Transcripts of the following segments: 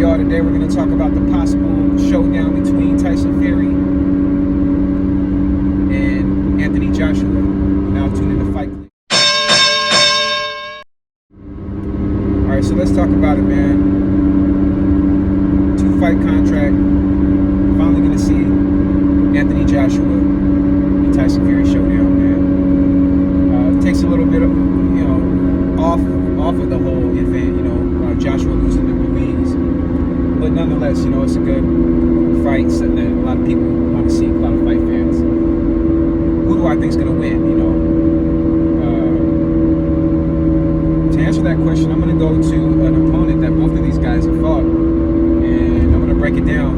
y'all. Today we're going to talk about the possible showdown between Tyson Fury and Anthony Joshua. Now tune in to Fight Clip. Alright, so let's talk about it, man. 2-fight contract. Finally going to see Anthony Joshua and Tyson Fury showdown, man. It takes a little bit of, off of the whole event, Joshua losing to Ruiz. But nonetheless, it's a good fight, something that a lot of people want to see, a lot of fight fans. Who do I think is going to win, To answer that question, I'm going to go to an opponent that both of these guys have fought. And I'm going to break it down.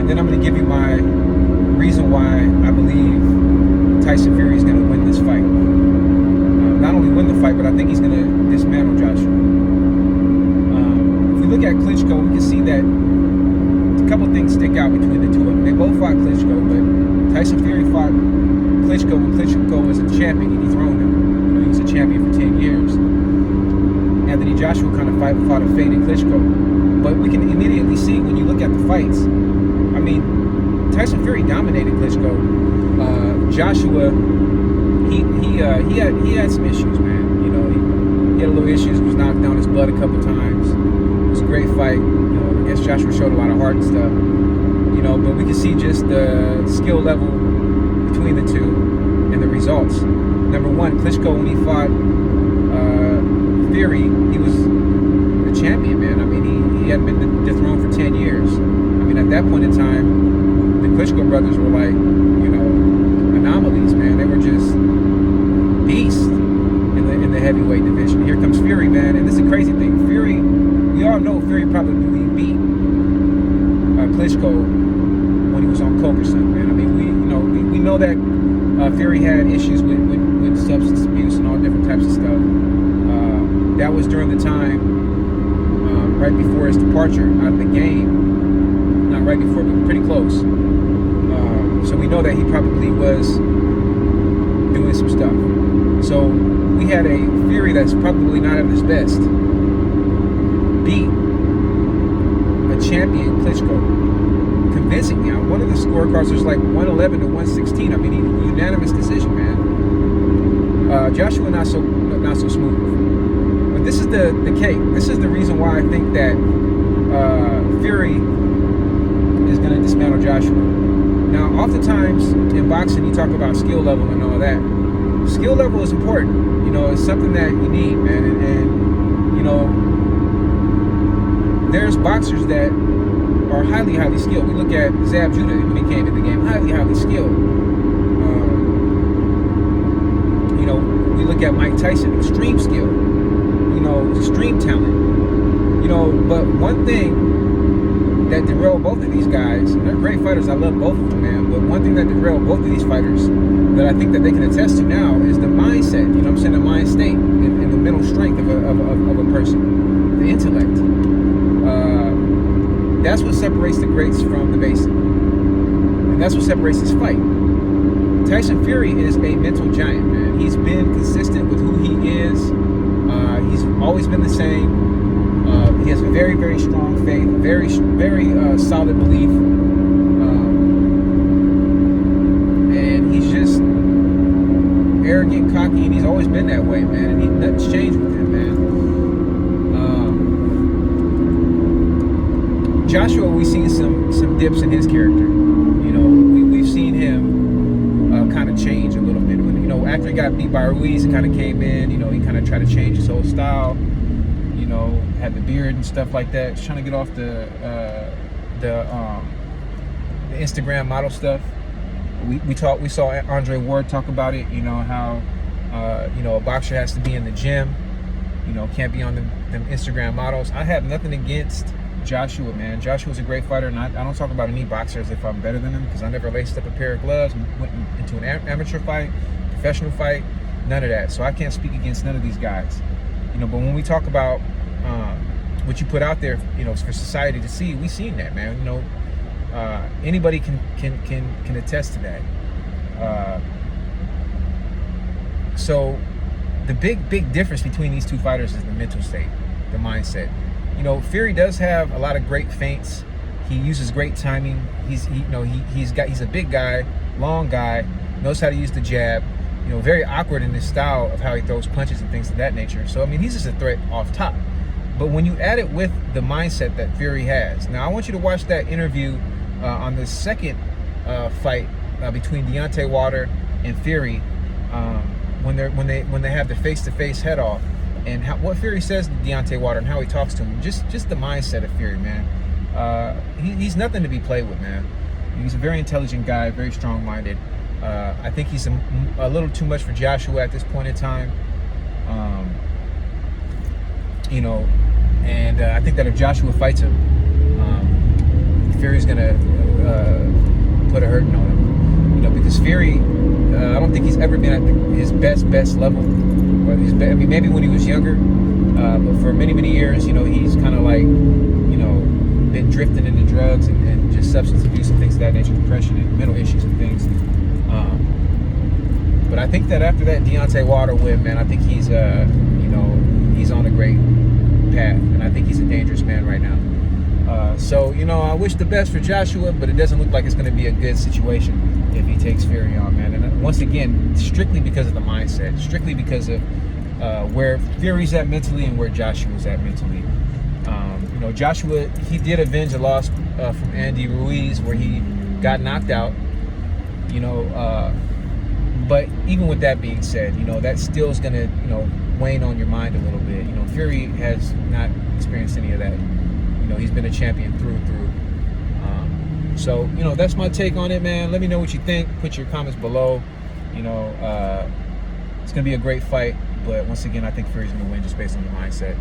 And then I'm going to give you my reason why I believe Tyson Fury is going to win this fight. Not only win the fight, but I think he's going to dismantle Joshua. If we look at Klitschko, we can see that a couple things stick out between the two of them. They both fought Klitschko, but Tyson Fury fought Klitschko when Klitschko was a champion. He dethroned him. He was a champion for 10 years. Anthony Joshua kind of fought a faded Klitschko. But we can immediately see when you look at the fights, Tyson Fury dominated Klitschko. Joshua, he had some issues, man. He had a little issues. Was knocked down his blood a couple times. It was a great fight. I guess Joshua showed a lot of heart and stuff. But we can see just the skill level between the two and the results. Number one, Klitschko, when he fought Fury, he was a champion, man. He hadn't been dethroned for 10 years. At that point in time, the Klitschko brothers were like, anomalies, man. They were just beasts in the heavyweight division. Here comes Fury, man, and this is a crazy thing. Fury, we all know Fury probably beat Klitschko when he was on coke or something, man. We know that Fury had issues with substance abuse and all different types of stuff. That was during the time right before his departure out of the game. Not right before, but pretty close. So we know that he probably was doing some stuff. So we had a Fury that's probably not at his best beat a champion Klitschko convincingly. One of the scorecards was like 111 to 116. Unanimous decision, man. Joshua not so smooth. But this is the cake. This is the reason why I think that Fury is going to dismantle Joshua. Now, oftentimes in boxing, you talk about skill level and all that. Skill level is important. It's something that you need, man. And there's boxers that are highly, highly skilled. We look at Zab Judah when he came in the game, highly, highly skilled. We look at Mike Tyson, extreme skill. Extreme talent. But one thing that derailed both of these guys, and they're great fighters, I love both of them, man, but one thing that derailed both of these fighters that I think that they can attest to now is the mindset, the mind state and the mental strength of a person, the intellect. That's what separates the greats from the basic, and that's what separates this fight. Tyson Fury is a mental giant, man. He's been consistent with who he is. He's always been the same. He has a very, very strong faith, very, very solid belief, and he's just arrogant, cocky, and he's always been that way, man. And nothing's changed with him, man. Joshua, we've seen some dips in his character. We've seen him kind of change a little bit. After he got beat by Ruiz, he kind of came in. He kind of tried to change his whole style. Had the beard and stuff like that. Just trying to get off the Instagram model stuff. We saw Andre Ward talk about it. How a boxer has to be in the gym. Can't be on them Instagram models. I have nothing against Joshua, man. Joshua's a great fighter, and I don't talk about any boxer as if I'm better than him, because I never laced up a pair of gloves and went into an amateur fight, professional fight, none of that. So I can't speak against none of these guys. But when we talk about what you put out there, for society to see, we've seen that, man. Anybody can attest to that. So the big difference between these two fighters is the mental state, the mindset. you know, Fury does have a lot of great feints. He uses great timing. He's a big guy, long guy, knows how to use the jab. You know, very awkward in his style of how he throws punches and things of that nature. So I mean, he's just a threat off top. But when you add it with the mindset that Fury has, now I want you to watch that interview on the second fight between Deontay Wilder and Fury when they have the face-to-face head-off, and what Fury says to Deontay Wilder and how he talks to him. Just the mindset of Fury, man. He's nothing to be played with, man. He's a very intelligent guy, very strong-minded. I think he's a little too much for Joshua at this point in time. You know, and I think that if Joshua fights him, Fury's gonna put a hurting on him. You know, because Fury, I don't think he's ever been at his best level. Or I mean, maybe when he was younger, but for many years, you know, he's kind of like, you know, been drifting into drugs and just substance abuse and things of that nature, depression and mental issues and things. But I think that after that Deontay Wilder win, man, I think he's, you know, he's on a great path, and I think he's a dangerous man right now. So, you know, I wish the best for Joshua, but it doesn't look like it's going to be a good situation if he takes Fury on, man. And once again, strictly because of the mindset, strictly because of where Fury's at mentally and where Joshua's at mentally. You know, Joshua, he did avenge a loss from Andy Ruiz where he got knocked out, you know, but even with that being said, you know, that still is going to, you know, wane on your mind a little bit. You know, Fury has not experienced any of that. You know, he's been a champion through and through. So, you know, that's my take on it, man. Let me know what you think. Put your comments below. You know, it's going to be a great fight. But once again, I think Fury's going to win just based on the mindset.